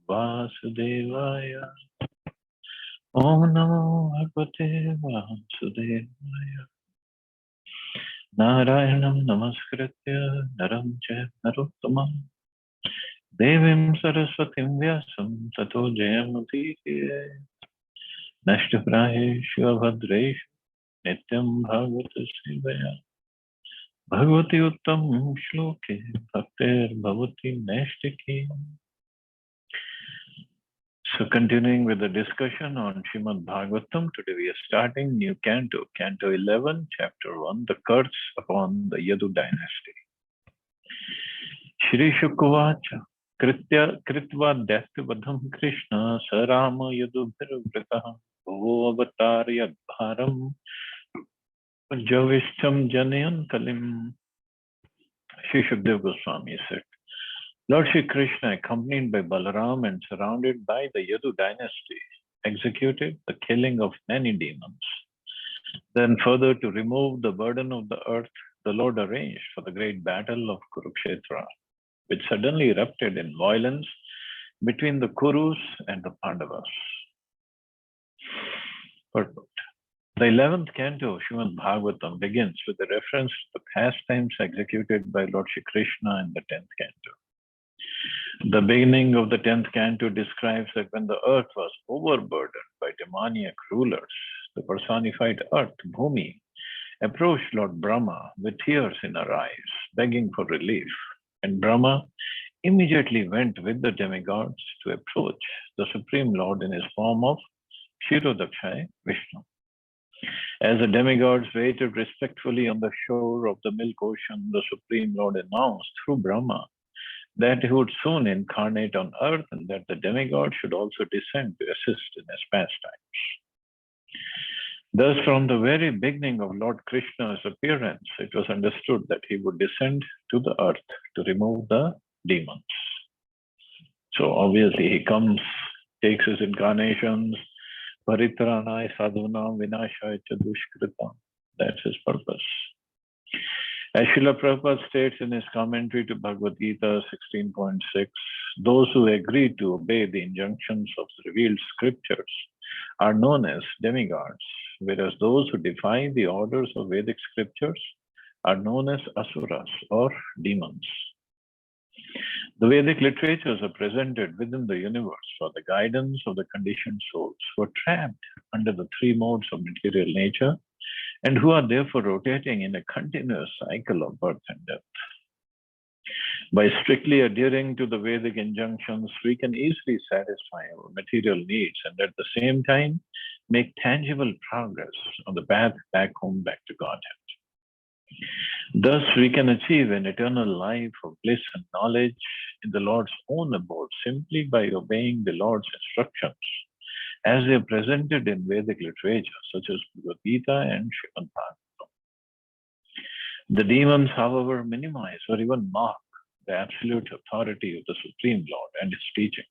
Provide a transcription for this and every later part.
Vasudevaya. Om Namo Bhagavate Vasudevaya. Narayanam Namaskritya Naram Chaiva Narottamam Devim Saraswatim Vyasam Tato Jayamudiriye. Nashtaprayeshu Abhadreshu Nityam Bhagavata Sevaya. Bhagavati Uttam Shloke Bhaktir Bhavati Nashtaki. So continuing with the discussion on Srimad Bhagavatam, today we are starting new canto, Canto 11, Chapter 1, the curse upon the Yadu dynasty. Shri Shukavacha, Kritva Datyavadham Krishna, Sarama Yadubhirvritaha, Bhuvo Avatarya Bharam, Javishtam Janayan Kalim. Shri Shukdev Goswami said, Lord Shri Krishna, accompanied by Balaram and surrounded by the Yadu dynasty, executed the killing of many demons. Then further, to remove the burden of the earth, the Lord arranged for the great battle of Kurukshetra, which suddenly erupted in violence between the Kurus and the Pandavas. Purport. The 11th canto of Srimad Bhagavatam begins with a reference to the pastimes executed by Lord Shri Krishna in the 10th canto. The beginning of the 10th canto describes that when the earth was overburdened by demoniac rulers, the personified earth, Bhumi, approached Lord Brahma with tears in her eyes, begging for relief. And Brahma immediately went with the demigods to approach the Supreme Lord in his form of Kshirodakshay Vishnu. As the demigods waited respectfully on the shore of the milk ocean, the Supreme Lord announced through Brahma that he would soon incarnate on earth and that the demigod should also descend to assist in his pastimes. Thus, from the very beginning of Lord Krishna's appearance, it was understood that he would descend to the earth to remove the demons. So obviously he comes, takes his incarnations, Paritranaya sadhunam vinashaya cha dushkritam. That's his purpose. As Srila Prabhupada states in his commentary to Bhagavad Gita 16.6, those who agree to obey the injunctions of the revealed scriptures are known as demigods, whereas those who defy the orders of Vedic scriptures are known as asuras or demons. The Vedic literatures are presented within the universe for the guidance of the conditioned souls who are trapped under the three modes of material nature and who are therefore rotating in a continuous cycle of birth and death. By strictly adhering to the Vedic injunctions, we can easily satisfy our material needs and at the same time make tangible progress on the path back home, back to Godhead. Thus, we can achieve an eternal life of bliss and knowledge in the Lord's own abode simply by obeying the Lord's instructions as they are presented in Vedic literature such as Bhagavad Gita and Srimad Bhagavatam. The demons, however, minimize or even mock the absolute authority of the Supreme Lord and his teachings.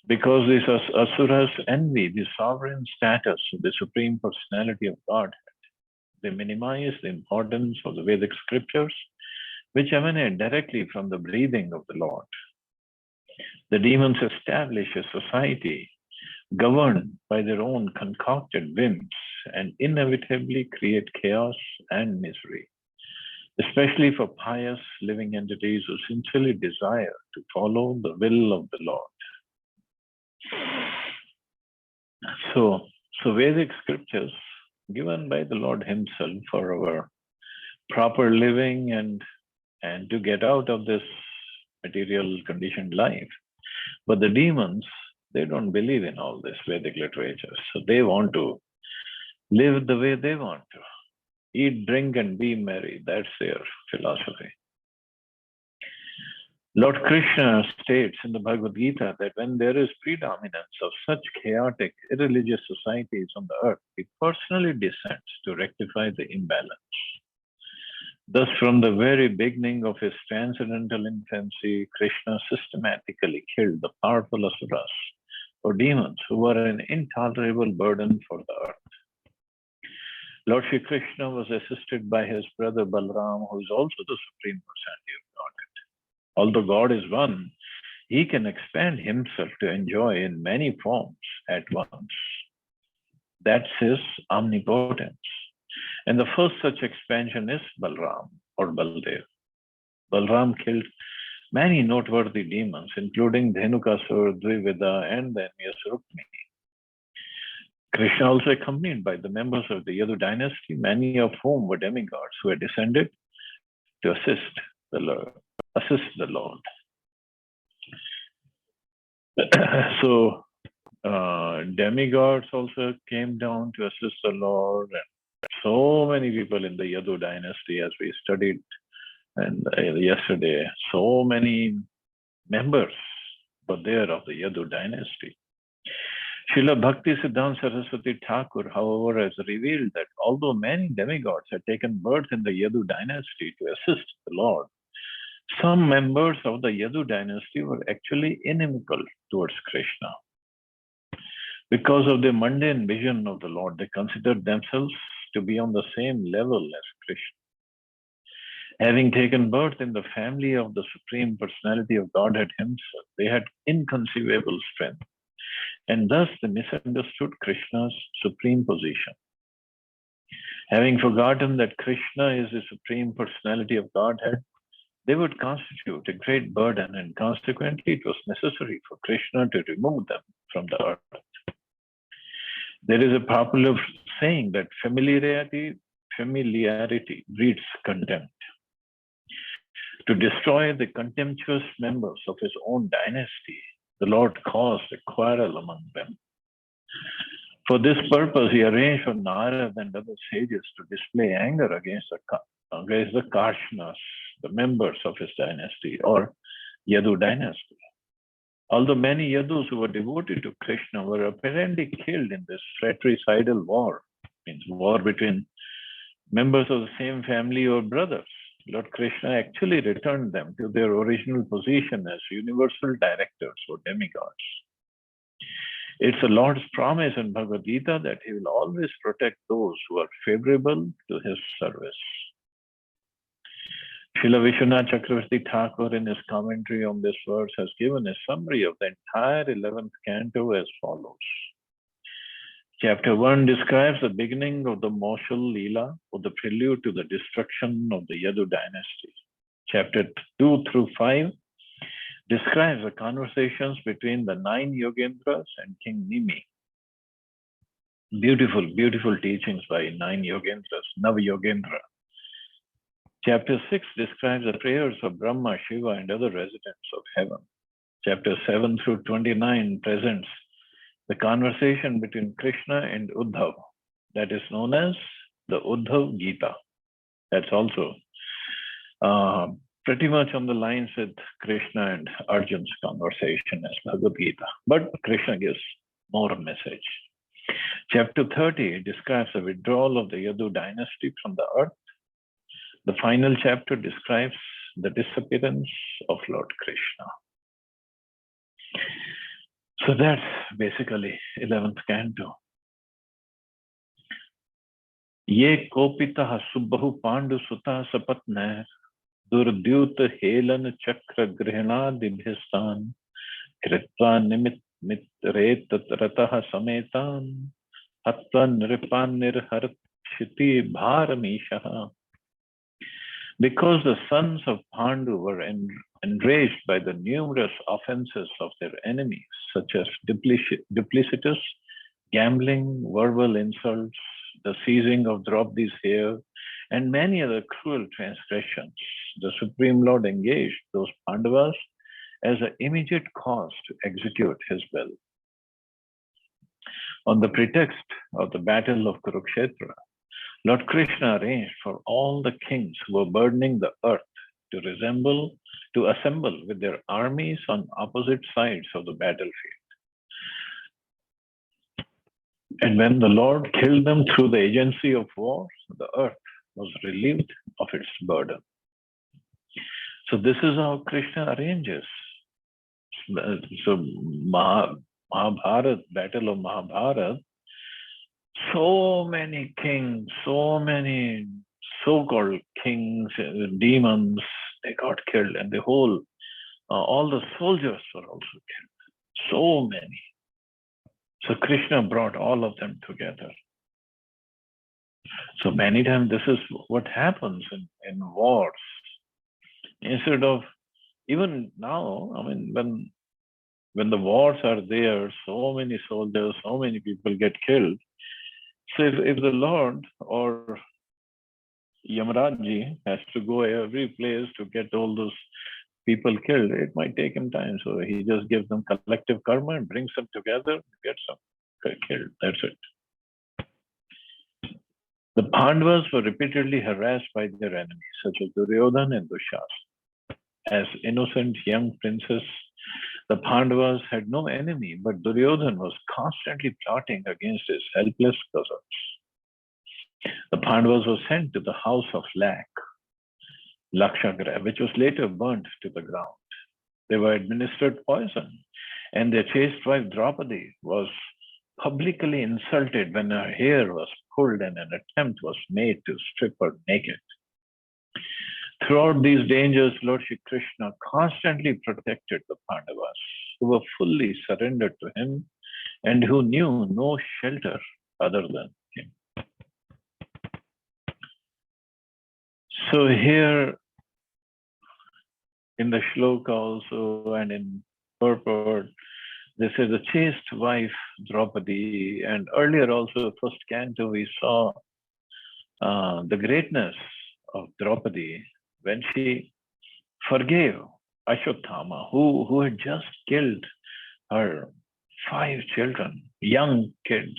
Because these asuras envy the sovereign status of the Supreme Personality of Godhead, they minimize the importance of the Vedic scriptures, which emanate directly from the breathing of the Lord. The demons establish a society governed by their own concocted whims and inevitably create chaos and misery, especially for pious living entities who sincerely desire to follow the will of the Lord. So Vedic scriptures given by the Lord himself for our proper living and to get out of this material conditioned life. But the demons, they don't believe in all this Vedic literature. So they want to live the way they want to. Eat, drink, and be merry. That's their philosophy. Lord Krishna states in the Bhagavad Gita that when there is predominance of such chaotic, irreligious societies on the earth, he personally descends to rectify the imbalance. Thus, from the very beginning of his transcendental infancy, Krishna systematically killed the powerful asuras, or demons, who were an intolerable burden for the earth. Lord Shri Krishna was assisted by his brother Balaram, who is also the Supreme Personality of Godhead. Although God is one, he can expand himself to enjoy in many forms at once. That's his omnipotence. And the first such expansion is Balram or Baldev. Balram killed many noteworthy demons, including Dhenukasur, Dvivida, and the envious Rukmini. Krishna also accompanied by the members of the Yadu dynasty, many of whom were demigods who had descended to assist the Lord. So demigods also came down to assist the Lord, and so many people in the Yadu dynasty, as we studied and yesterday, so many members were there of the Yadu dynasty. Srila Bhakti Siddhanta Saraswati Thakur, however, has revealed that although many demigods had taken birth in the Yadu dynasty to assist the Lord, some members of the Yadu dynasty were actually inimical towards Krishna. Because of their mundane vision of the Lord, they considered themselves to be on the same level as Krishna. Having taken birth in the family of the Supreme Personality of Godhead himself, they had inconceivable strength, and thus they misunderstood Krishna's supreme position. Having forgotten that Krishna is the Supreme Personality of Godhead, they would constitute a great burden, and consequently it was necessary for Krishna to remove them from the earth. There is a popular saying that familiarity breeds contempt. To destroy the contemptuous members of his own dynasty, the Lord caused a quarrel among them. For this purpose, he arranged for Narad and other sages to display anger against the Karshnas, the members of his dynasty, or Yadu dynasty. Although many Yadus who were devoted to Krishna were apparently killed in this fratricidal war, means war between members of the same family or brothers, Lord Krishna actually returned them to their original position as universal directors or demigods. It's the Lord's promise in Bhagavad Gita that he will always protect those who are favorable to his service. Srila Vishwanath Chakravarti Thakur, in his commentary on this verse, has given a summary of the entire 11th canto as follows. Chapter 1 describes the beginning of the Moshul Leela, or the prelude to the destruction of the Yadu dynasty. Chapter 2 through 5 describes the conversations between the 9 Yogendras and King Nimi. Beautiful, beautiful teachings by 9 Yogendras, Nav Yogendra. Chapter 6 describes the prayers of Brahma, Shiva, and other residents of heaven. Chapter 7 through 29 presents the conversation between Krishna and Uddhav, that is known as the Uddhav Gita. That's also pretty much on the lines with Krishna and Arjun's conversation as Bhagavad Gita, but Krishna gives more message. Chapter 30 describes the withdrawal of the Yadu dynasty from the earth. The final chapter describes the disappearance of Lord Krishna. So that's basically 11th canto. Ye kopita subbahu pandu sutta sapatner durdyut helan chakra grihana dibhistan kritva nimit mitretat ratah sametan hatva nripan nirharat shiti bharamishaha. Because the sons of Pandu were enraged by the numerous offenses of their enemies, such as duplicitous, gambling, verbal insults, the seizing of Draupadi's hair, and many other cruel transgressions, the Supreme Lord engaged those Pandavas as an immediate cause to execute his will. On the pretext of the battle of Kurukshetra, Lord Krishna arranged for all the kings who were burdening the earth to assemble with their armies on opposite sides of the battlefield. And when the Lord killed them through the agency of war, the earth was relieved of its burden. So this is how Krishna arranges. So Mahabharata, Battle of Mahabharata, so many kings, so many so-called kings, demons, they got killed, and the whole all the soldiers were also killed. So many. So Krishna brought all of them together. So many times this is what happens in wars. Instead of, even now, I mean, when the wars are there, so many soldiers, so many people get killed. So if the Lord or Yamarajji has to go every place to get all those people killed, it might take him time. So he just gives them collective karma and brings them together, gets them killed. That's it. The Pandavas were repeatedly harassed by their enemies, such as Duryodhana and Dushasana. As innocent young princes, the Pandavas had no enemy, but Duryodhana was constantly plotting against his helpless cousins. The Pandavas were sent to the house of Lakshagraha, which was later burnt to the ground. They were administered poison, and their chaste wife Draupadi was publicly insulted when her hair was pulled and an attempt was made to strip her naked. Throughout these dangers, Lord Shri Krishna constantly protected the Pandavas, who were fully surrendered to him and who knew no shelter other than him. So here in the shloka also and in purport, this is a chaste wife, Draupadi, and earlier also, first canto, we saw the greatness of Draupadi when she forgave Ashwatthama, who had just killed her 5 children, young kids.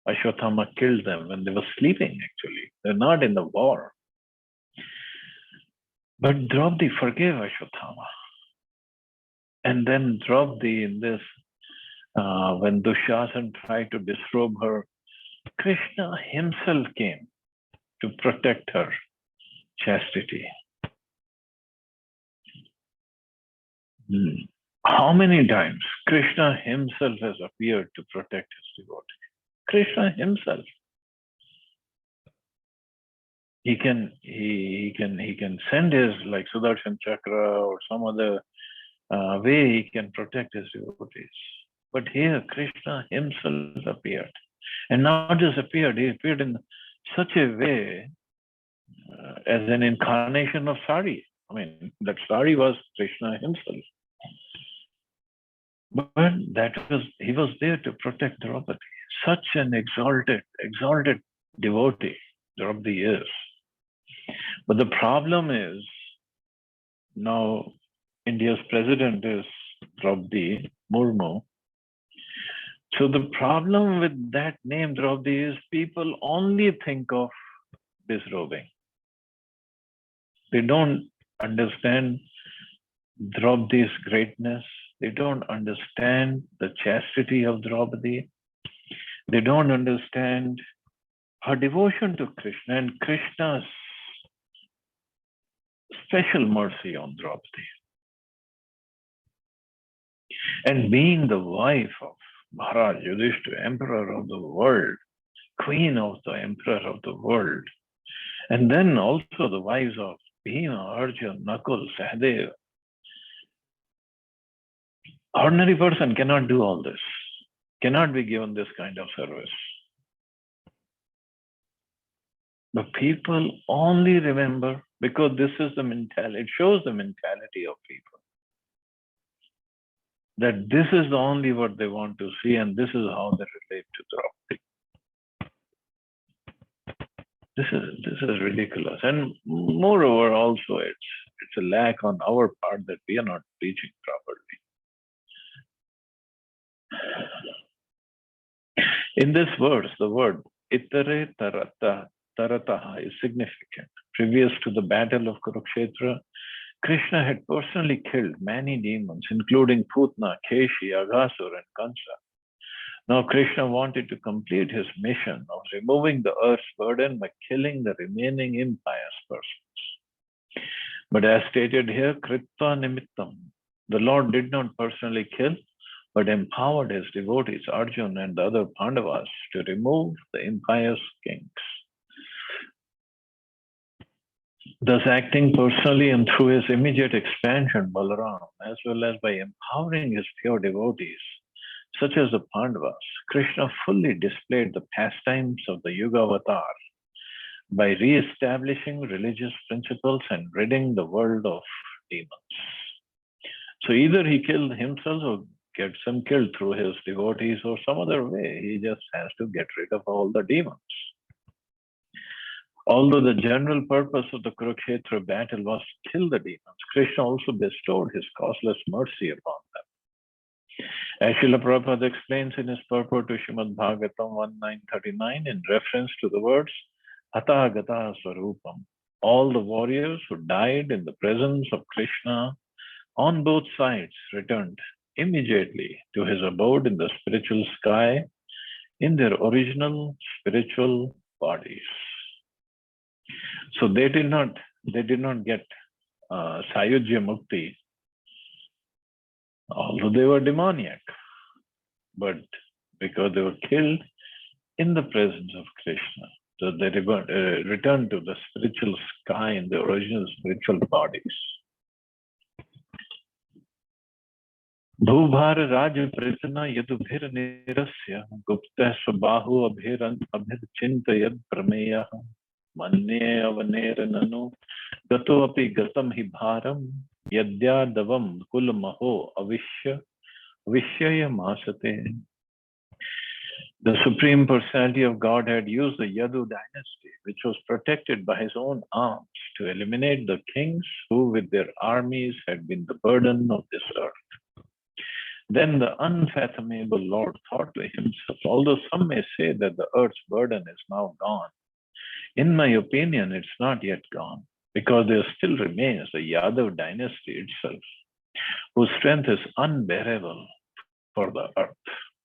Ashwatthama killed them when they were sleeping, actually. They're not in the war. But Draupadi forgave Ashwatthama. And then Draupadi in this, when Dushasana tried to disrobe her, Krishna himself came to protect her chastity. How many times Krishna himself has appeared to protect his devotee? Krishna himself. He can send his, like Sudarshan Chakra or some other way he can protect his devotees. But here Krishna himself appeared. And not just appeared, he appeared in such a way as an incarnation of Sari. I mean, that Sari was Krishna himself. But he was there to protect Draupadi. Such an exalted devotee Draupadi is. But the problem is, now India's president is Draupadi Murmu. So the problem with that name Draupadi is people only think of disrobing. They don't understand Draupadi's greatness. They don't understand the chastity of Draupadi. They don't understand her devotion to Krishna and Krishna's special mercy on Draupadi. And being the wife of Maharaj Yudhishthira, emperor of the world, queen of the emperor of the world, and then also the wives of Bhima, Arjuna, Nakul, Sahadeva. Ordinary person cannot do all this, cannot be given this kind of service. But people only remember, because this is the mentality, it shows the mentality of people. That this is the only what they want to see and this is how they relate to Draupadi. This is ridiculous. And moreover, also it's a lack on our part that we are not teaching properly. In this verse, the word itare tarataha is significant. Previous to the battle of Kurukshetra, Krishna had personally killed many demons, including Putna, Keshi, Aghasur, and Kansa. Now Krishna wanted to complete his mission of removing the earth's burden by killing the remaining impious persons. But as stated here, Kritva Nimittam, the Lord did not personally kill, but empowered his devotees, Arjuna and the other Pandavas, to remove the impious kings. thus acting personally and through his immediate expansion, Balaram, as well as by empowering his pure devotees, such as the Pandavas, Krishna fully displayed the pastimes of the Yuga Avatar by re-establishing religious principles and ridding the world of demons. So either he killed himself or gets them killed through his devotees or some other way. He just has to get rid of all the demons. Although the general purpose of the Kurukshetra battle was to kill the demons, Krishna also bestowed his causeless mercy upon them. As Srila Prabhupada explains in his purport to Srimad Bhagavatam 1939 in reference to the words Hata Gata Swarupam, all the warriors who died in the presence of Krishna on both sides returned immediately to his abode in the spiritual sky in their original spiritual bodies. So they did not get Sayujya Mukti, although they were demoniac, but because they were killed in the presence of Krishna, so they returned to the spiritual sky in the original spiritual bodies. Bhubhar Raja Pritana Yadubhir Nirasya Gupta Swabahu Abhirchintayad Prameya Manye Avanerananu Gato Api Gatam Hibharam Yadyadavam Kulamaho Avishyaya Masate. The Supreme Personality of Godhead used the Yadu dynasty, which was protected by his own arms, to eliminate the kings who with their armies had been the burden of this earth. Then the unfathomable Lord thought to himself, although some may say that the earth's burden is now gone, in my opinion, it's not yet gone, because there still remains the Yadav dynasty itself, whose strength is unbearable for the earth.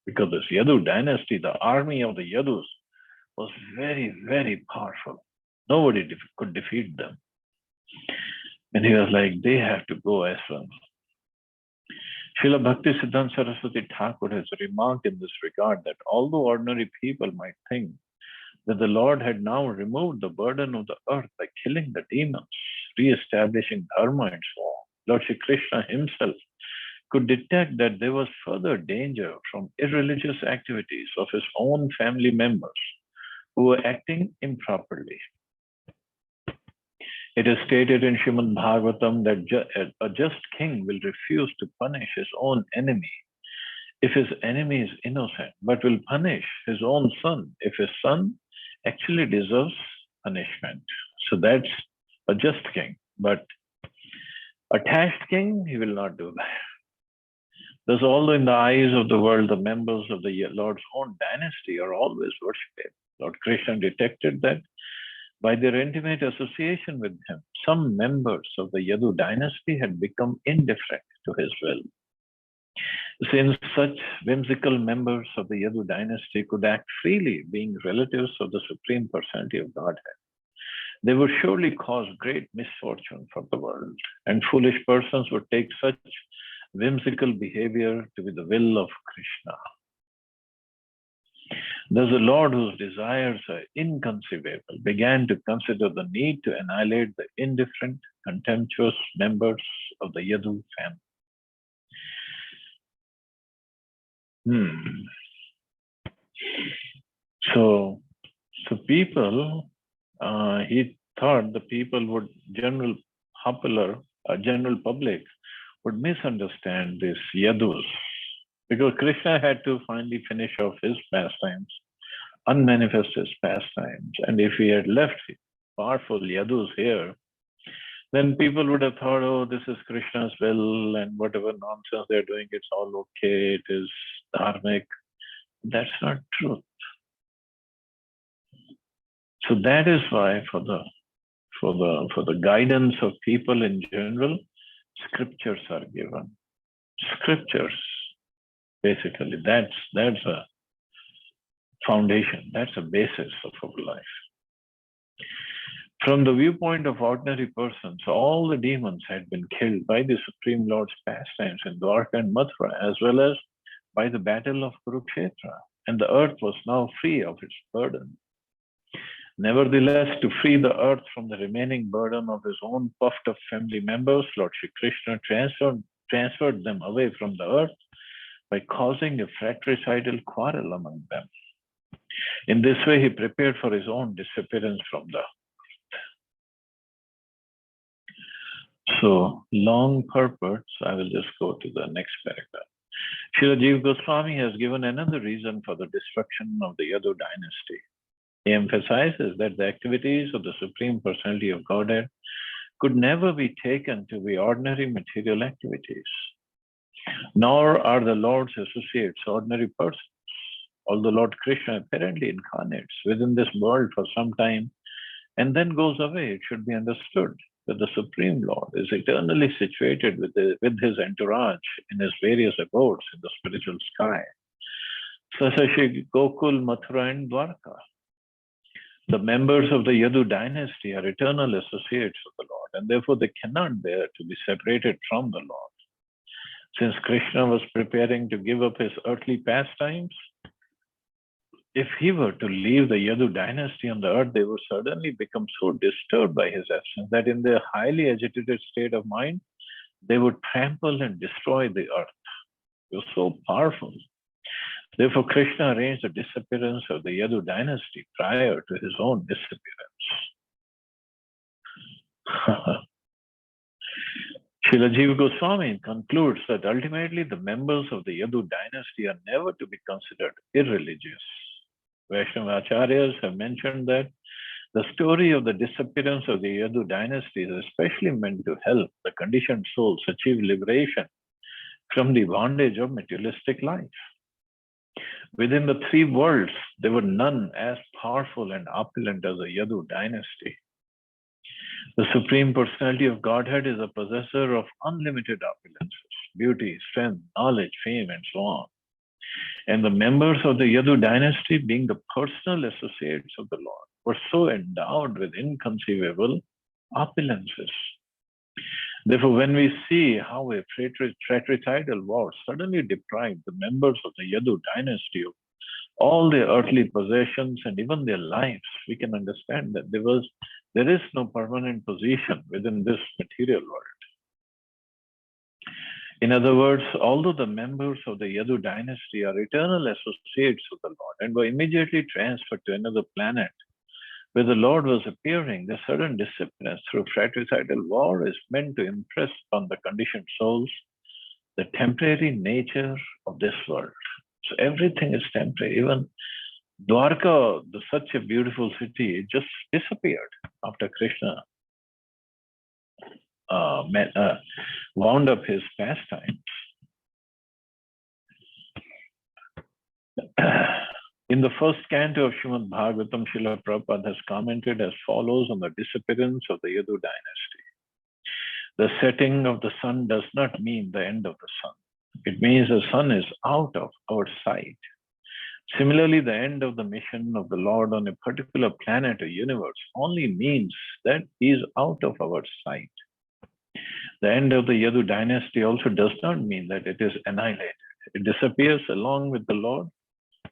Because this Yadu dynasty, the army of the Yadus, was very, very powerful. Nobody could defeat them. And he was like, they have to go as well. Srila Bhakti Siddhanta Saraswati Thakur has remarked in this regard that although ordinary people might think that the Lord had now removed the burden of the earth by killing the demons, re-establishing dharma and so on, Lord Shri Krishna himself could detect that there was further danger from irreligious activities of his own family members who were acting improperly. It is stated in Srimad Bhagavatam that a just king will refuse to punish his own enemy if his enemy is innocent, but will punish his own son if his son actually deserves punishment. So that's a just king. But attached king, he will not do that. Thus, although in the eyes of the world, the members of the Lord's own dynasty are always worshipped, Lord Krishna detected that by their intimate association with him, some members of the Yadu dynasty had become indifferent to his will. Since such whimsical members of the Yadu dynasty could act freely, being relatives of the Supreme Personality of Godhead, they would surely cause great misfortune for the world, and foolish persons would take such whimsical behavior to be the will of Krishna. Thus, the Lord, whose desires are inconceivable, began to consider the need to annihilate the indifferent, contemptuous members of the Yadu family. So people, he thought the people would, general public would misunderstand this Yadus, because Krishna had to finally finish off his pastimes, unmanifest his pastimes. And if he had left powerful Yadus here, then people would have thought, oh, this is Krishna's will, and whatever nonsense they're doing, it's all okay, it is dharmic. That's not true. So that is why for the guidance of people in general, scriptures are given. Scriptures, basically, that's a foundation, that's a basis of our life. From the viewpoint of ordinary persons, all the demons had been killed by the Supreme Lord's pastimes in Dwarka and Mathura, as well as by the battle of Kurukshetra, and the earth was now free of its burden. Nevertheless, to free the earth from the remaining burden of his own puffed up family members, Lord Shri Krishna transferred them away from the earth by causing a fratricidal quarrel among them. In this way, he prepared for his own disappearance from the earth. So, long purport, I will just go to the next paragraph. Srila Jiva Goswami has given another reason for the destruction of the Yadu dynasty. He emphasizes that the activities of the Supreme Personality of Godhead could never be taken to be ordinary material activities, nor are the Lord's associates ordinary persons. Although Lord Krishna apparently incarnates within this world for some time and then goes away, it should be understood that the Supreme Lord is eternally situated with his entourage in his various abodes in the spiritual sky, such as Gokul, Mathura, and Dwarka. The members of the Yadu dynasty are eternal associates of the Lord, and therefore they cannot bear to be separated from the Lord. Since Krishna was preparing to give up his earthly pastimes, if he were to leave the Yadu dynasty on the earth, they would suddenly become so disturbed by his absence that in their highly agitated state of mind, they would trample and destroy the earth. It was so powerful. Therefore, Krishna arranged the disappearance of the Yadu dynasty prior to his own disappearance. Srila Jiva Goswami concludes that ultimately the members of the Yadu dynasty are never to be considered irreligious. Vaishnava Acharyas have mentioned that the story of the disappearance of the Yadu dynasty is especially meant to help the conditioned souls achieve liberation from the bondage of materialistic life. Within the three worlds, there were none as powerful and opulent as the Yadu dynasty. The Supreme Personality of Godhead is a possessor of unlimited opulences, beauty, strength, knowledge, fame, and so on. And the members of the Yadu dynasty, being the personal associates of the Lord, were so endowed with inconceivable opulences. Therefore, when we see how a fratricidal war suddenly deprived the members of the Yadu dynasty of all their earthly possessions and even their lives, we can understand that there is no permanent position within this material world. In other words, although the members of the Yadu dynasty are eternal associates of the Lord and were immediately transferred to another planet where the Lord was appearing, the sudden disappearance through fratricidal war is meant to impress on the conditioned souls the temporary nature of this world. So everything is temporary. Even Dwarka, such a beautiful city, it just disappeared after Krishna wound up his pastimes. In the first canto of Srimad Bhagavatam, Srila Prabhupada has commented as follows on the disappearance of the Yadu dynasty. The setting of the sun does not mean the end of the sun. It means the sun is out of our sight. Similarly, the end of the mission of the Lord on a particular planet or universe only means that he is out of our sight. The end of the Yadu dynasty also does not mean that it is annihilated. It disappears along with the Lord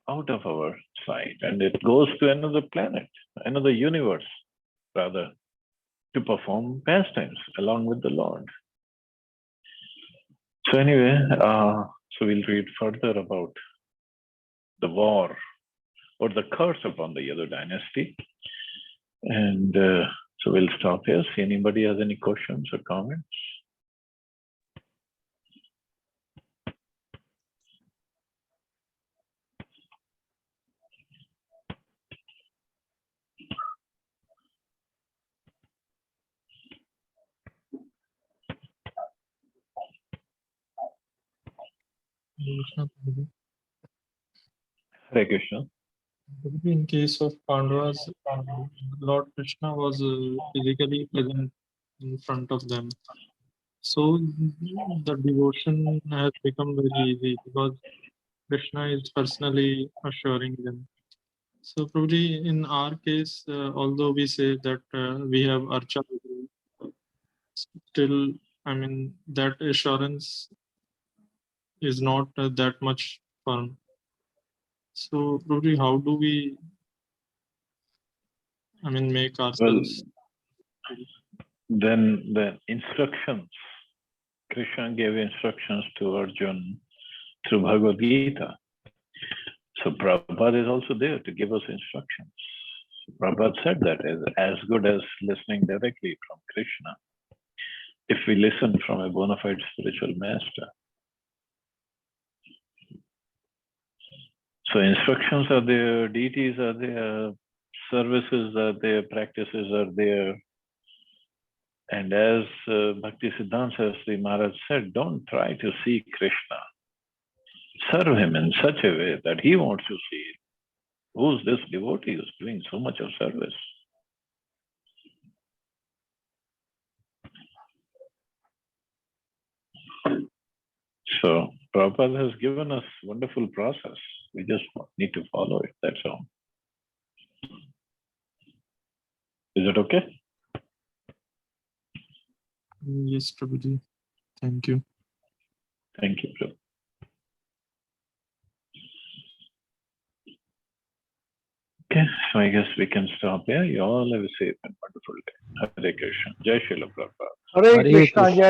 out of our sight, and it goes to another planet, another universe, rather, to perform pastimes along with the Lord. So anyway, so we'll read further about the war or the curse upon the Yadu dynasty. And so we'll stop here. See anybody has any questions or comments? Hare Krishna. In case of Pandavas, Lord Krishna was physically present in front of them. So the devotion has become very easy because Krishna is personally assuring them. So probably in our case, although we say that we have Archa, still, I mean, that assurance is not that much firm. So probably how do we I mean, make ourselves. Then the instructions, Krishna gave instructions to Arjun through Bhagavad Gita. So Prabhupada is also there to give us instructions. So Prabhupada said that is as good as listening directly from Krishna, if we listen from a bona fide spiritual master. So instructions are there, deities are there, services are there, practices are there. And as Bhakti Siddhanta Saraswati Maharaj said, don't try to see Krishna. Serve him in such a way that he wants to see it. Who's this devotee who's doing so much of service? So Prabhupada has given us wonderful process. We just need to follow it, that's all. Is it okay? Yes, Prabhuji. Thank you. Thank you, Prabhu. Okay, so I guess we can stop here. You all have a safe and wonderful day. Hare Krishna. Jai Srila Prabhupada. Hare Krishna, Jai